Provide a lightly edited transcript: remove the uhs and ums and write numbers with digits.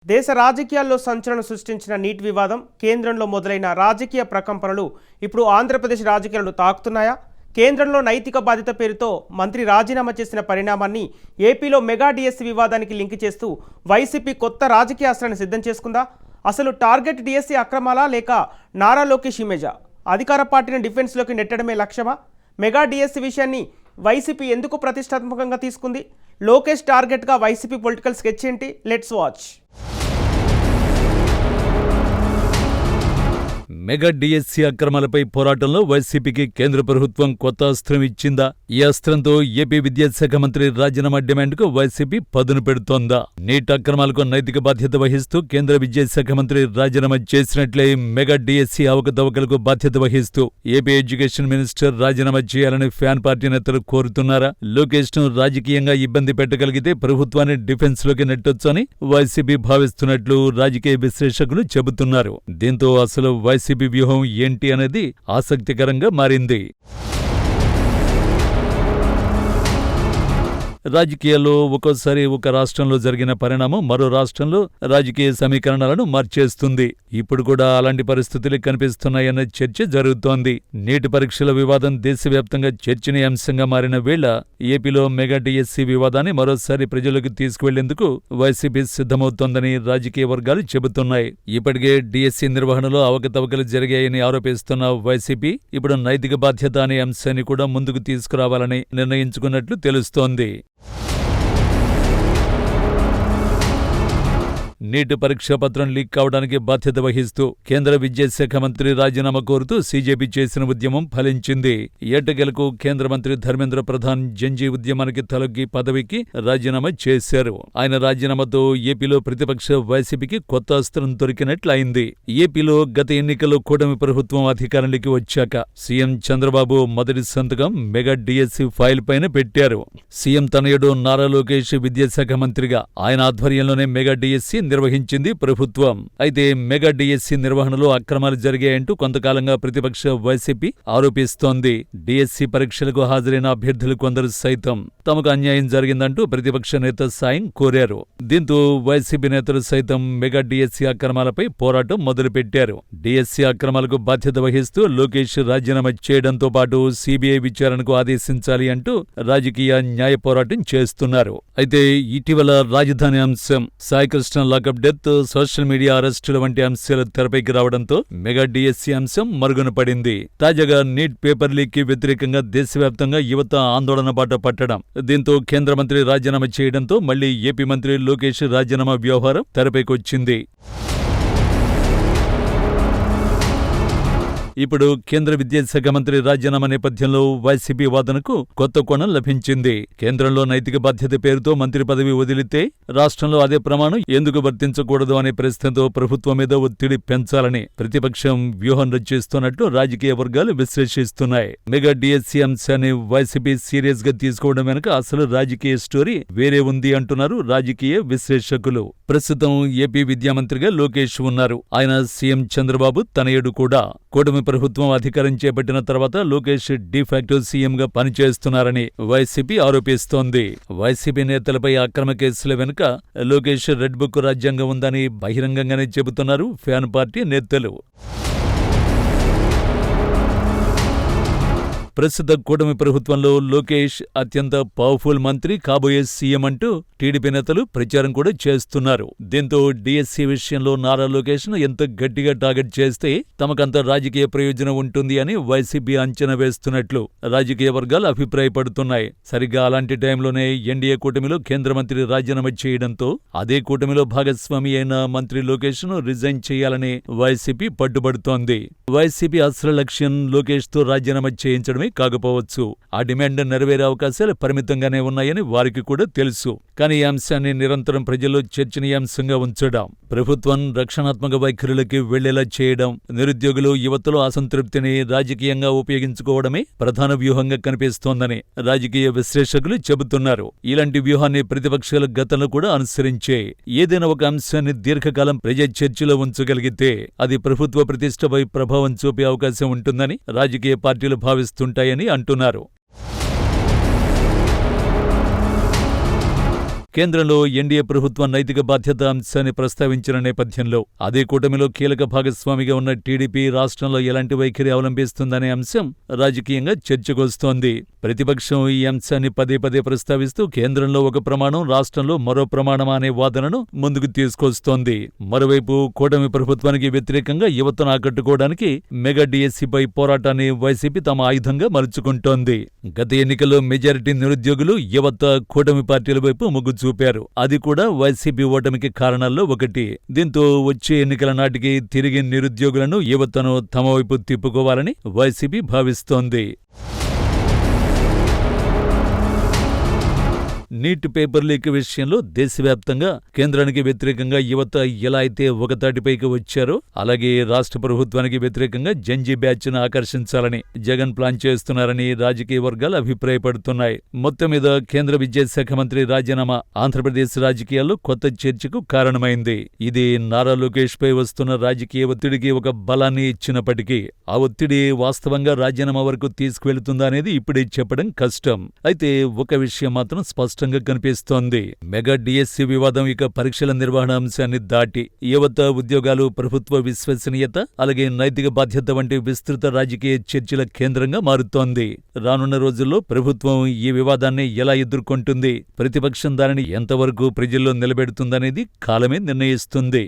దేశ రాజకీయాల్లో సంచలనం సృష్టించిన నీట్ వివాదం, కేంద్రంలో మొదలైన రాజకీయ ప్రకంపనలు ఇప్పుడు ఆంధ్రప్రదేశ్ రాజకీయాలను తాకుతున్నాయా? కేంద్రంలో నైతిక బాధ్యత పేరుతో మంత్రి రాజీనామా చేసిన పరిణామాన్ని ఏపీలో మెగా డిఎస్సి వివాదానికి లింక్ చేస్తూ వైసీపీ కొత్త రాజకీయ అస్త్రాన్ని సిద్ధం చేసుకుందా? అసలు టార్గెట్ డిఎస్సి అక్రమాలా లేక నారా లోకేష్ ఇమేజా? అధికార పార్టీని డిఫెన్స్లోకి నెట్టడమే లక్ష్యమా? మెగా డిఎస్సి విషయాన్ని వైసీపీ ఎందుకు ప్రతిష్టాత్మకంగా తీసుకుంది? లోకేష్ టార్గెట్గా వైసీపీ పొలిటికల్ స్కెచ్ ఏంటి? Let's watch. మెగా డిఎస్సి అక్రమాలపై పోరాటంలో వైసీపీకి కేంద్ర ప్రభుత్వం కొత్త అస్త్రం ఇచ్చిందా? ఈ అస్త్రంతో ఏపీ విద్యాశాఖ మంత్రి రాజీనామా డిమాండ్కు వైసీపీ పదును పెడుతోందా? నీట్ అక్రమాలకు నైతిక బాధ్యత వహిస్తూ కేంద్ర విద్యాశాఖ మంత్రి రాజీనామా చేసినట్లే మెగా డిఎస్సి అవకతవకలకు బాధ్యత వహిస్తూ ఏపీ ఎడ్యుకేషన్ మినిస్టర్ రాజీనామా చేయాలని ఫ్యాన్ పార్టీ నేతలు కోరుతున్నారా? లోకేష్ ను రాజకీయంగా ఇబ్బంది పెట్టగలిగితే ప్రభుత్వాన్ని డిఫెన్స్ లోకి నెట్టొచ్చని వైసీపీ భావిస్తున్నట్లు రాజకీయ విశ్లేషకులు చెబుతున్నారు. దీంతో అసలు వైసీపీ వ్యూహం ఏంటి అనేది ఆసక్తికరంగా మారింది. రాజకీయాల్లో ఒక్కోసారి ఒక రాష్ట్రంలో జరిగిన పరిణామం మరో రాష్ట్రంలో రాజకీయ సమీకరణాలను మార్చేస్తుంది. ఇప్పుడు కూడా అలాంటి పరిస్థితులు కనిపిస్తున్నాయన్న చర్చ జరుగుతోంది. నీటి పరీక్షల వివాదం దేశవ్యాప్తంగా చర్చనీయాంశంగా మారిన వేళ ఏపీలో మెగా డిఎస్సి వివాదాన్ని మరోసారి ప్రజలకు తీసుకువెళ్లేందుకు వైసీపీ సిద్ధమవుతోందని రాజకీయ వర్గాలు చెబుతున్నాయి. ఇప్పటికే డిఎస్సి నిర్వహణలో అవకతవకలు జరిగాయని ఆరోపిస్తున్న వైసీపీ ఇప్పుడు నైతిక బాధ్యత అనే అంశాన్ని కూడా ముందుకు తీసుకురావాలని నిర్ణయించుకున్నట్లు తెలుస్తోంది. నీట్ పరీక్షా పత్రం లీక్ కావడానికి బాధ్యత వహిస్తూ కేంద్ర విద్యాశాఖ మంత్రి రాజీనామా కోరుతూ సీజేపీ చేసిన ఉద్యమం ఫలించింది. ఏటకెలకు కేంద్ర మంత్రి ధర్మేంద్ర ప్రధాన్ జంజీ ఉద్యమానికి తలొగ్గి పదవికి రాజీనామా చేశారు. ఆయన రాజీనామాతో ఏపీలో ప్రతిపక్ష వైసీపీకి కొత్త అస్త్రం దొరికినట్లయింది. ఏపీలో గత ఎన్నికల్లో కూటమి ప్రభుత్వం అధికారంలోకి వచ్చాక సీఎం చంద్రబాబు మొదటి సంతకం మెగా డిఎస్సి ఫైల్ పైన పెట్టారు. సీఎం తనయుడు నారా లోకేష్ విద్యాశాఖ మంత్రిగా ఆయన ఆధ్వర్యంలోనే మెగా డిఎస్సి నిర్వహించింది ప్రభుత్వం. అయితే మెగా డిఎస్సి నిర్వహణలో అక్రమాలు జరిగాయంటూ కొంతకాలంగా ప్రతిపక్ష వైసీపీ ఆరోపిస్తోంది. డిఎస్సి పరీక్షలకు హాజరైన అభ్యర్థులు కొందరు సైతం తమకు అన్యాయం జరిగిందంటూ ప్రతిపక్ష నేత సాయం కోరారు. దీంతో వైసీపీ నేతలు సైతం మెగా డిఎస్సి అక్రమాలపై పోరాటం మొదలుపెట్టారు. డిఎస్సి అక్రమాలకు బాధ్యత వహిస్తూ లోకేష్ రాజీనామా చేయడంతో పాటు సిబిఐ విచారణకు ఆదేశించాలి అంటూ రాజకీయ న్యాయ పోరాటం చేస్తున్నారు. అయితే ఇటీవల రాజధాని అంశం, Saikrishna lockup death, social media అరెస్టుల వంటి అంశాలు తెరపైకి రావడంతో మెగా డిఎస్సి అంశం మరుగున పడింది. తాజాగా నీట్ పేపర్ లీక్ కి వ్యతిరేకంగా దేశవ్యాప్తంగా యువత ఆందోళన బాట పట్టడం, దీంతో కేంద్ర మంత్రి రాజీనామా చేయడంతో మళ్లీ ఏపీ మంత్రి లోకేష్ రాజీనామా వ్యవహారం తెరపైకొచ్చింది. ఇప్పుడు కేంద్ర విద్యాశాఖ మంత్రి రాజీనామా నేపథ్యంలో వైసీపీ వాదనకు కొత్త కోణం లభించింది. కేంద్రంలో నైతిక బాధ్యత పేరుతో మంత్రి పదవి వదిలితే రాష్ట్రంలో అదే ప్రమాణం ఎందుకు వర్తించకూడదు అనే ప్రశ్నతో ప్రభుత్వం మీద ఒత్తిడి పెంచాలని ప్రతిపక్షం వ్యూహం రచిస్తున్నట్లు రాజకీయ వర్గాలు విశ్లేషిస్తున్నాయి. మెగా డిఎస్సి అంశాన్ని వైసీపీ సీరియస్ గా తీసుకోవడం వెనుక అసలు రాజకీయ స్టోరీ వేరే ఉంది అంటున్నారు రాజకీయ విశ్లేషకులు. ప్రస్తుతం ఏపీ విద్యామంత్రిగా లోకేష్ ఉన్నారు. ఆయన సీఎం చంద్రబాబు తనయుడు కూడా. కూటమి ప్రభుత్వం అధికారం చేపట్టిన తర్వాత లోకేష్ డిఫాక్టో సీఎంగా పనిచేస్తున్నారని వైసీపీ ఆరోపిస్తోంది. వైసీపీ నేతలపై అక్రమ కేసుల వెనుక లోకేష్ రెడ్ బుక్ రాజ్యాంగం ఉందని బహిరంగంగానే చెబుతున్నారు ఫ్యాన్ పార్టీ నేతలు. ప్రస్తుత కూటమి ప్రభుత్వంలో లోకేష్ అత్యంత పవర్ఫుల్ మంత్రి, కాబోయే సీఎం అంటూ టీడీపీ నేతలు ప్రచారం కూడా చేస్తున్నారు. దీంతో డిఎస్సి విషయంలో నారా లోకేష్ ను ఎంత గట్టిగా టార్గెట్ చేస్తే తమకంత రాజకీయ ప్రయోజనం ఉంటుంది అని వైసీపీ అంచనా వేస్తున్నట్లు రాజకీయ వర్గాలు అభిప్రాయపడుతున్నాయి. సరిగ్గా అలాంటి టైంలోనే ఎన్డీఏ కూటమిలో కేంద్ర మంత్రి రాజీనామా చేయడంతో అదే కూటమిలో భాగస్వామి అయిన మంత్రి లోకేష్ ను రిజైన్ చేయాలని వైసీపీ పట్టుబడుతోంది. వైసీపీ అసలు లక్ష్యం లోకేష్ తో రాజీనామా చేయించడమే కాకపోవచ్చు. ఆ డిమాండ్ నెరవేరే అవకాశాలు పరిమితంగానే ఉన్నాయని వారికి కూడా తెలుసు. కానీ ఈ అంశాన్ని నిరంతరం ప్రజల్లో చర్చనీయాంశంగా ఉంచడం, ప్రభుత్వం రక్షణాత్మక వైఖరులకి వెళ్లేలా చేయడం, నిరుద్యోగులు యువతలో అసంతృప్తిని రాజకీయంగా ఉపయోగించుకోవడమే ప్రధాన వ్యూహంగా కనిపిస్తోందని రాజకీయ విశ్లేషకులు చెబుతున్నారు. ఇలాంటి వ్యూహాన్ని ప్రతిపక్షాలు గతంలో కూడా అనుసరించే. ఏదైనా ఒక అంశాన్ని దీర్ఘకాలం ప్రజా చర్చలో ఉంచగలిగితే అది ప్రభుత్వ ప్రతిష్టపై ప్రభావం చూపే అవకాశం ఉంటుందని రాజకీయ పార్టీలు భావిస్తుంటాయని అంటున్నారు. కేంద్రంలో ఎన్డీఏ ప్రభుత్వం నైతిక బాధ్యత అంశాన్ని ప్రస్తావించిన నేపథ్యంలో అదే కూటమిలో కీలక భాగస్వామిగా ఉన్న టీడీపీ రాష్ట్రంలో ఎలాంటి వైఖరి అవలంబిస్తుందనే అంశం రాజకీయంగా చర్చకొస్తోంది. ప్రతిపక్షం ఈ అంశాన్ని పదే పదే ప్రస్తావిస్తూ కేంద్రంలో ఒక ప్రమాణం, రాష్ట్రంలో మరో ప్రమాణమా అనే వాదనను ముందుకు తీసుకొస్తోంది. మరోవైపు కూటమి ప్రభుత్వానికి వ్యతిరేకంగా యువతను ఆకట్టుకోవడానికి మెగా డిఎస్సీపై పోరాటాన్ని వైసీపీ తమ ఆయుధంగా మలుచుకుంటోంది. గత ఎన్నికల్లో మెజారిటీ నిరుద్యోగులు యువత కూటమి పార్టీల వైపు మొగ్గు చూపారు. అది కూడా వైసీపీ ఓటమికి కారణాల్లో ఒకటి. దీంతో వచ్చే ఎన్నికల నాటికి తిరిగి నిరుద్యోగులను, యువతను తమ వైపు తిప్పుకోవాలని వైసీపీ భావిస్తోంది. నీట్ పేపర్ లీక్ విషయంలో దేశవ్యాప్తంగా కేంద్రానికి వ్యతిరేకంగా యువత ఎలా అయితే ఒకతాటిపైకి వచ్చారో అలాగే రాష్ట్ర ప్రభుత్వానికి వ్యతిరేకంగా జంజీ బ్యాచ్ను ఆకర్షించాలని జగన్ ప్లాన్ చేస్తున్నారని రాజకీయ వర్గాలు అభిప్రాయపడుతున్నాయి. మొత్తం మీద కేంద్ర విద్యాశాఖ మంత్రి రాజీనామా ఆంధ్రప్రదేశ్ రాజకీయాల్లో కొత్త చర్చకు కారణమైంది. ఇది నారా లోకేష్ పై వస్తున్న రాజకీయ ఒత్తిడికి ఒక బలాన్ని ఇచ్చినప్పటికీ ఆ ఒత్తిడి వాస్తవంగా రాజీనామా వరకు తీసుకువెళుతుందా అనేది ఇప్పుడే చెప్పడం కష్టం. అయితే ఒక విషయం మాత్రం స్పష్టంగా కనిపిస్తోంది. మెగా డిఎస్సీ వివాదం ఇక పరీక్షల నిర్వహణ అంశాన్ని దాటి యువత, ఉద్యోగాలు, ప్రభుత్వ విశ్వసనీయత, అలాగే నైతిక బాధ్యత వంటి విస్తృత రాజకీయ చర్చల కేంద్రంగా మారుతోంది. రానున్న రోజుల్లో ప్రభుత్వం ఈ వివాదాన్ని ఎలా ఎదుర్కొంటుంది, ప్రతిపక్షం దానిని ఎంతవరకు ప్రజల్లో నిలబెడుతుందనేది కాలమే నిర్ణయిస్తుంది.